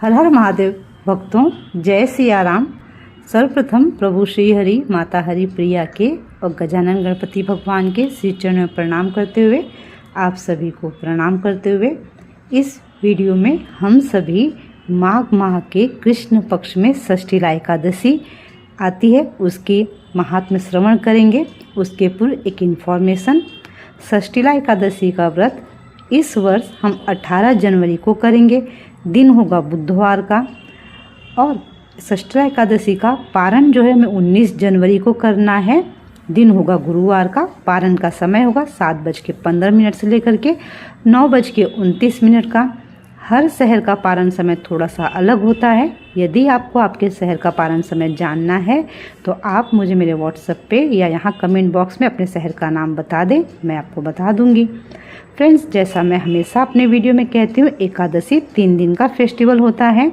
हर हर महादेव भक्तों, जय सिया राम। सर्वप्रथम प्रभु श्री हरि, माता हरि प्रिया के और गजानन गणपति भगवान के श्री चरणों में प्रणाम करते हुए आप सभी को प्रणाम करते हुए इस वीडियो में हम सभी माघ माह के कृष्ण पक्ष में षष्ठीला एकादशी आती है, उसके महात्म्य श्रवण करेंगे। उसके पूर्व एक इन्फॉर्मेशन, षष्ठीला एकादशी का व्रत इस वर्ष हम 18 जनवरी को करेंगे। दिन होगा बुधवार का और षष्ठीला एकादशी का पारण जो है हमें 19 जनवरी को करना है। दिन होगा गुरुवार का। पारण का समय होगा 7:15 से लेकर के 9:29 का। हर शहर का पारण समय थोड़ा सा अलग होता है। यदि आपको आपके शहर का पारण समय जानना है तो आप मुझे मेरे व्हाट्सएप पे या यहाँ कमेंट बॉक्स में अपने शहर का नाम बता दें, मैं आपको बता दूंगी। फ्रेंड्स, जैसा मैं हमेशा अपने वीडियो में कहती हूँ, एकादशी 3 दिन का फेस्टिवल होता है।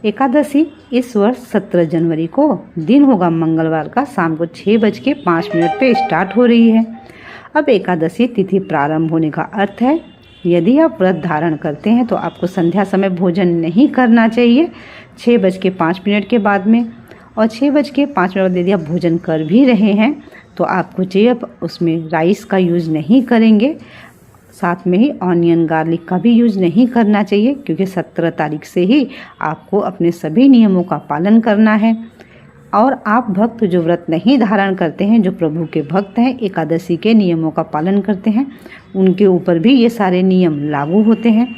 एकादशी इस वर्ष 17 जनवरी को दिन होगा मंगलवार का, शाम को 6:05 पे स्टार्ट हो रही है। अब एकादशी तिथि प्रारंभ होने का अर्थ है, यदि आप व्रत धारण करते हैं तो आपको संध्या समय भोजन नहीं करना चाहिए 6:05 के बाद में। और 6:05 यदि आप भोजन कर भी रहे हैं तो आपको चाहिए आप उसमें राइस का यूज़ नहीं करेंगे, साथ में ही ऑनियन गार्लिक का भी यूज़ नहीं करना चाहिए, क्योंकि 17 तारीख से ही आपको अपने सभी नियमों का पालन करना है। और आप भक्त जो व्रत नहीं धारण करते हैं, जो प्रभु के भक्त हैं, एकादशी के नियमों का पालन करते हैं, उनके ऊपर भी ये सारे नियम लागू होते हैं।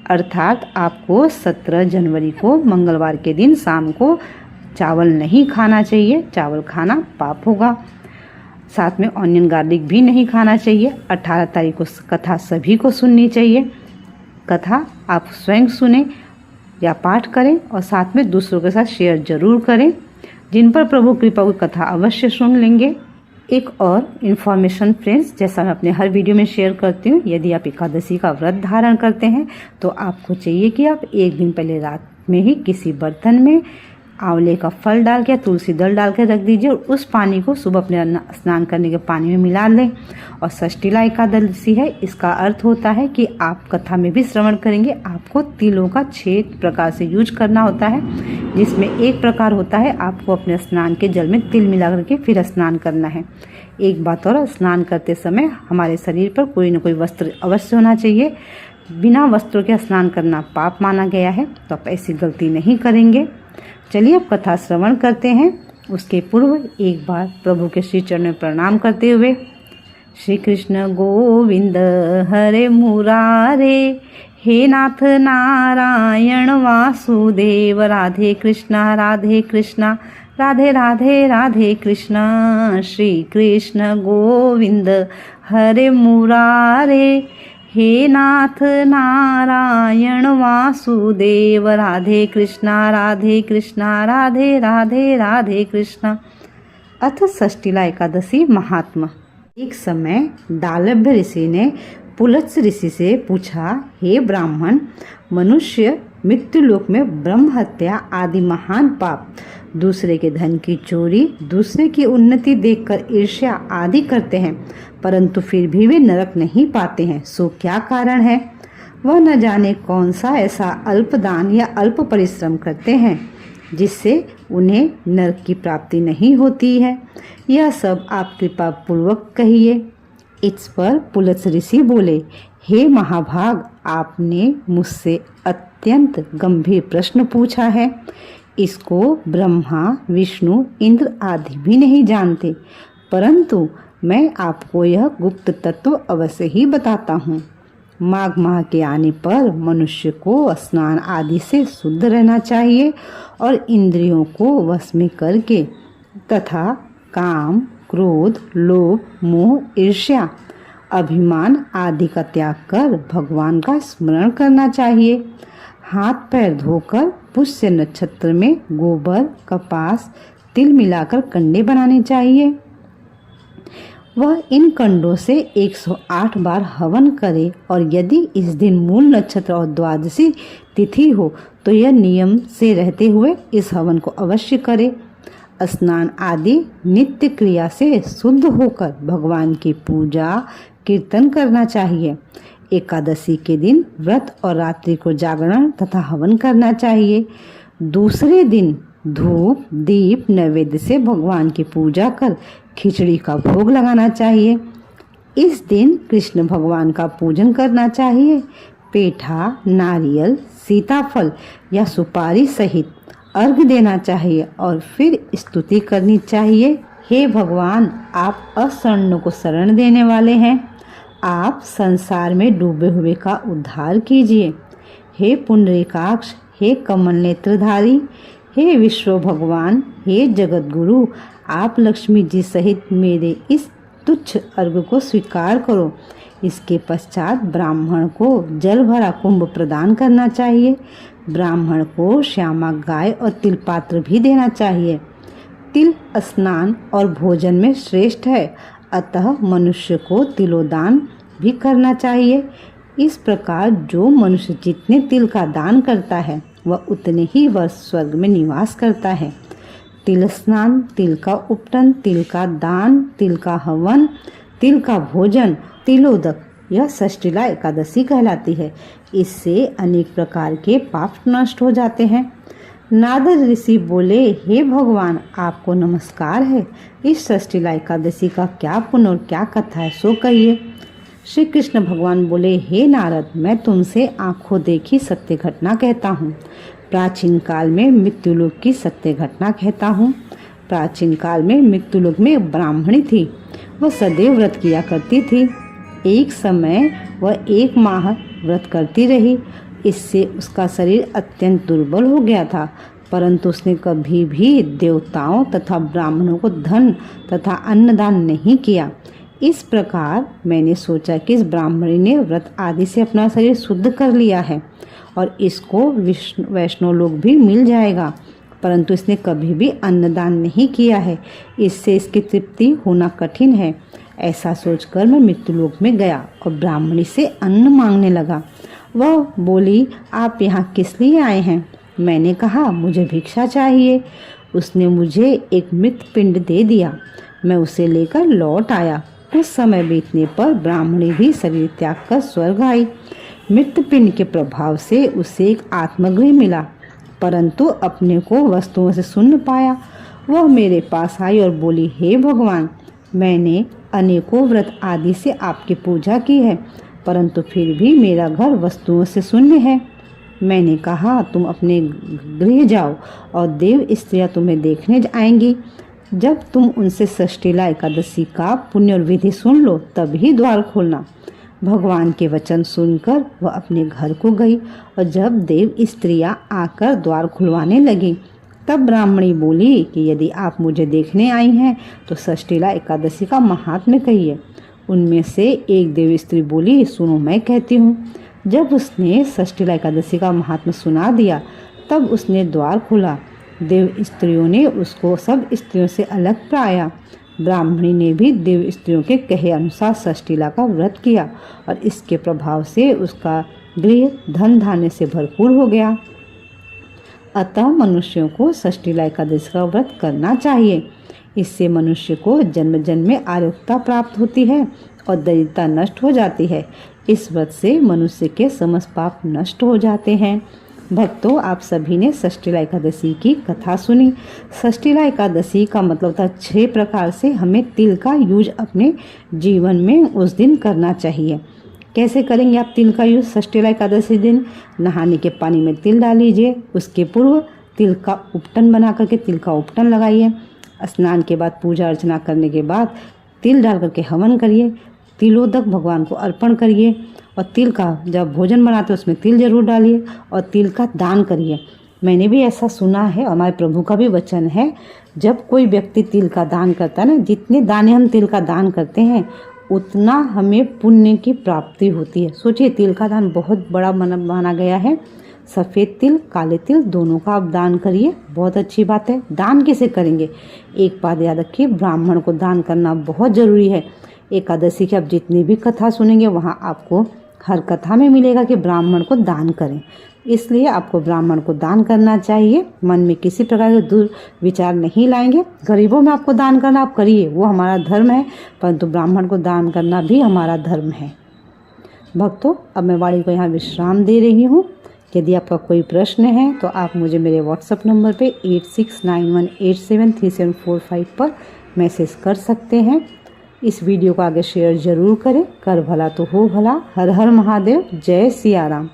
अर्थात आपको 17 जनवरी को मंगलवार के दिन शाम को चावल नहीं खाना चाहिए, चावल खाना पाप होगा। साथ में ऑनियन गार्लिक भी नहीं खाना चाहिए। 18 तारीख को कथा सभी को सुननी चाहिए। कथा आप स्वयं सुने या पाठ करें और साथ में दूसरों के साथ शेयर जरूर करें। जिन पर प्रभु कृपा की कथा अवश्य सुन लेंगे। एक और इन्फॉर्मेशन फ्रेंड्स, जैसा मैं अपने हर वीडियो में शेयर करती हूँ, यदि आप एकादशी का व्रत धारण करते हैं तो आपको चाहिए कि आप एक दिन पहले रात में ही किसी बर्तन में आंवले का फल डाल के, तुलसी दल डाल के रख दीजिए और उस पानी को सुबह अपने स्नान करने के पानी में मिला लें। और षष्ठीला एकादशी है, इसका अर्थ होता है कि आप कथा में भी श्रवण करेंगे, आपको तिलों का 6 प्रकार से यूज करना होता है, जिसमें एक प्रकार होता है आपको अपने स्नान के जल में तिल मिला करके फिर स्नान करना है। एक बात और, स्नान करते समय हमारे शरीर पर कोई न कोई वस्त्र अवश्य होना चाहिए। बिना वस्त्रों के स्नान करना पाप माना गया है, तो आप ऐसी गलती नहीं करेंगे। चलिए अब कथा श्रवण करते हैं। उसके पूर्व एक बार प्रभु के श्री चरण में प्रणाम करते हुए, श्री कृष्ण गोविंद हरे मुरारे, हे नाथ नारायण वासुदेव, राधे कृष्णा राधे कृष्णा, राधे राधे राधे कृष्णा, श्री कृष्ण गोविंद हरे मुरारे, हे नाथ नारायण वासुदेव, राधे कृष्णा राधे कृष्णा, राधे राधे राधे कृष्णा। अथ षष्ठीला एकादशी महात्मा। एक समय दालभ्य ऋषि ने पुलत्स ऋषि से पूछा, हे ब्राह्मण, मनुष्य मृत्युलोक में ब्रह्म हत्या आदि महान पाप, दूसरे के धन की चोरी, दूसरे की उन्नति देखकर ईर्ष्या आदि करते हैं, परंतु फिर भी वे नरक नहीं पाते हैं, सो क्या कारण है? वह न जाने कौन सा ऐसा अल्प दान या अल्प परिश्रम करते हैं जिससे उन्हें नरक की प्राप्ति नहीं होती है। यह सब आप कृपा पूर्वक कहिए। इस पर पुलत्स ऋषि बोले, हे महाभाग, आपने मुझसे अत्यंत गंभीर प्रश्न पूछा है। इसको ब्रह्मा, विष्णु, इंद्र आदि भी नहीं जानते, परंतु मैं आपको यह गुप्त तत्व अवश्य ही बताता हूँ। माघ माह के आने पर मनुष्य को स्नान आदि से शुद्ध रहना चाहिए और इंद्रियों को वश में करके तथा काम, क्रोध, लोभ, मोह, ईर्ष्या, अभिमान आदि का त्याग कर भगवान का स्मरण करना चाहिए। हाथ पैर धोकर पुष्य नक्षत्र में गोबर, कपास, तिल मिलाकर कंडे बनाने चाहिए। वह इन कंडों से 108 बार हवन करे और यदि इस दिन मूल नक्षत्र और द्वादशी तिथि हो तो यह नियम से रहते हुए इस हवन को अवश्य करे। स्नान आदि नित्य क्रिया से शुद्ध होकर भगवान की पूजा कीर्तन करना चाहिए। एकादशी के दिन व्रत और रात्रि को जागरण तथा हवन करना चाहिए। दूसरे दिन धूप दीप नैवेद्य से भगवान की पूजा कर खिचड़ी का भोग लगाना चाहिए। इस दिन कृष्ण भगवान का पूजन करना चाहिए। पेठा, नारियल, सीताफल या सुपारी सहित अर्घ देना चाहिए और फिर स्तुति करनी चाहिए। हे भगवान, आप अशरणों को शरण देने वाले हैं। आप संसार में डूबे हुए का उद्धार कीजिए। हे पुंडरीकाक्ष, हे कमल नेत्रधारी, हे विश्व भगवान, हे जगत गुरु, आप लक्ष्मी जी सहित मेरे इस तुच्छ अर्घ को स्वीकार करो। इसके पश्चात ब्राह्मण को जल भरा कुंभ प्रदान करना चाहिए। ब्राह्मण को श्यामा गाय और तिल पात्र भी देना चाहिए। तिल स्नान और भोजन में श्रेष्ठ है, अतः मनुष्य को तिलोदान भी करना चाहिए। इस प्रकार जो मनुष्य जितने तिल का दान करता है वह उतने ही वर्ष स्वर्ग में निवास करता है। तिल स्नान, तिल का उपटन, तिल का दान, तिल का हवन, तिल का भोजन, तिलोदक, यह षष्ठीला एकादशी कहलाती है। इससे अनेक प्रकार के पाप नष्ट हो जाते हैं। नारद ऋषि बोले, हे भगवान, आपको नमस्कार है। इस षष्ठीला एकादशी का क्या पुण्य और क्या कथा है, सो कहिए। श्री कृष्ण भगवान बोले, हे नारद, मैं तुमसे आंखों देखी सत्य घटना कहता हूँ। प्राचीन काल में मृत्युलोक की सत्य घटना कहता हूँ। प्राचीन काल में मृत्युलोक में एक ब्राह्मणी थी। वह सदैव व्रत किया करती थी। एक समय वह 1 माह व्रत करती रही। इससे उसका शरीर अत्यंत दुर्बल हो गया था, परंतु उसने कभी भी देवताओं तथा ब्राह्मणों को धन तथा अन्नदान नहीं किया। इस प्रकार मैंने सोचा कि इस ब्राह्मणी ने व्रत आदि से अपना शरीर शुद्ध कर लिया है और इसको वैष्णव लोग भी मिल जाएगा, परंतु इसने कभी भी अन्नदान नहीं किया है। इससे इसकी तृप्ति होना कठिन है। ऐसा सोचकर मैं मृत्युलोक में गया और ब्राह्मणी से अन्न मांगने लगा। वह बोली, आप यहाँ किस लिए आए हैं? मैंने कहा, मुझे भिक्षा चाहिए। उसने मुझे एक मृत पिंड दे दिया। मैं उसे लेकर लौट आया। कुछ समय बीतने पर ब्राह्मणी भी शरीर त्याग कर स्वर्ग आई। मृत पिंड के प्रभाव से उसे एक आत्मगृह मिला, परंतु अपने को वस्तुओं से शून्य पाया। वह मेरे पास आई और बोली, हे भगवान, मैंने अनेकों व्रत आदि से आपकी पूजा की है, परंतु फिर भी मेरा घर वस्तुओं से शून्य है। मैंने कहा, तुम अपने गृह जाओ और देव स्त्रियां तुम्हें देखने आएंगी। जब तुम उनसे षष्ठीला एकादशी का पुण्य और विधि सुन लो तभी द्वार खोलना। भगवान के वचन सुनकर वह अपने घर को गई और जब देव स्त्रियां आकर द्वार खुलवाने लगी तब ब्राह्मणी बोली कि यदि आप मुझे देखने आई हैं तो षष्ठीला एकादशी का महात्म्य कहिए। उनमें से एक देव स्त्री बोली, सुनो मैं कहती हूँ। जब उसने षष्ठीला एकादशी का महात्म्य सुना दिया तब उसने द्वार खोला। देव स्त्रियों ने उसको सब स्त्रियों से अलग पाया। ब्राह्मणी ने भी देव स्त्रियों के कहे अनुसार षष्ठीला का व्रत किया और इसके प्रभाव से उसका गृह धन धान्य से भरपूर हो गया। अतः मनुष्यों को षष्ठीला एकादशी का व्रत करना चाहिए। इससे मनुष्य को जन्म जन्म में आरोग्यता प्राप्त होती है और दरिद्रता नष्ट हो जाती है। इस व्रत से मनुष्य के समस्त पाप नष्ट हो जाते हैं। भक्तों, आप सभी ने षष्ठीला एकादशी की कथा सुनी। षष्ठीला एकादशी का मतलब था 6 प्रकार से हमें तिल का यूज अपने जीवन में उस दिन करना चाहिए। कैसे करेंगे आप तिल का यूज? षष्ठीला एकादशी दिन नहाने के पानी में तिल डाल लीजिए। उसके पूर्व तिल का उपटन बना करके तिल का उपटन लगाइए। स्नान के बाद पूजा अर्चना करने के बाद तिल डाल करके हवन करिए। तिलोदक भगवान को अर्पण करिए और तिल का जब भोजन बनाते उसमें तिल जरूर डालिए और तिल का दान करिए। मैंने भी ऐसा सुना है, हमारे प्रभु का भी वचन है, जब कोई व्यक्ति तिल का दान करता है ना, जितने दाने हम तिल का दान करते हैं उतना हमें पुण्य की प्राप्ति होती है। सोचिए, तिल का दान बहुत बड़ा माना गया है। सफ़ेद तिल काले तिल दोनों का आप दान करिए, बहुत अच्छी बात है। दान कैसे करेंगे? एक बात याद रखिए, ब्राह्मण को दान करना बहुत ज़रूरी है। एकादशी की आप जितनी भी कथा सुनेंगे वहाँ आपको हर कथा में मिलेगा कि ब्राह्मण को दान करें। इसलिए आपको ब्राह्मण को दान करना चाहिए। मन में किसी प्रकार के दुर्विचार नहीं लाएंगे। गरीबों में आपको दान करना आप करिए, वो हमारा धर्म है, परंतु ब्राह्मण को दान करना भी हमारा धर्म है। भक्तों, अब मैं वाणी को यहाँ विश्राम दे रही हूँ। यदि आपका कोई प्रश्न है तो आप मुझे मेरे व्हाट्सएप नंबर पे 8691873745 पर मैसेज कर सकते हैं। इस वीडियो को आगे शेयर ज़रूर करें। कर भला तो हो भला। हर हर महादेव। जय सिया राम।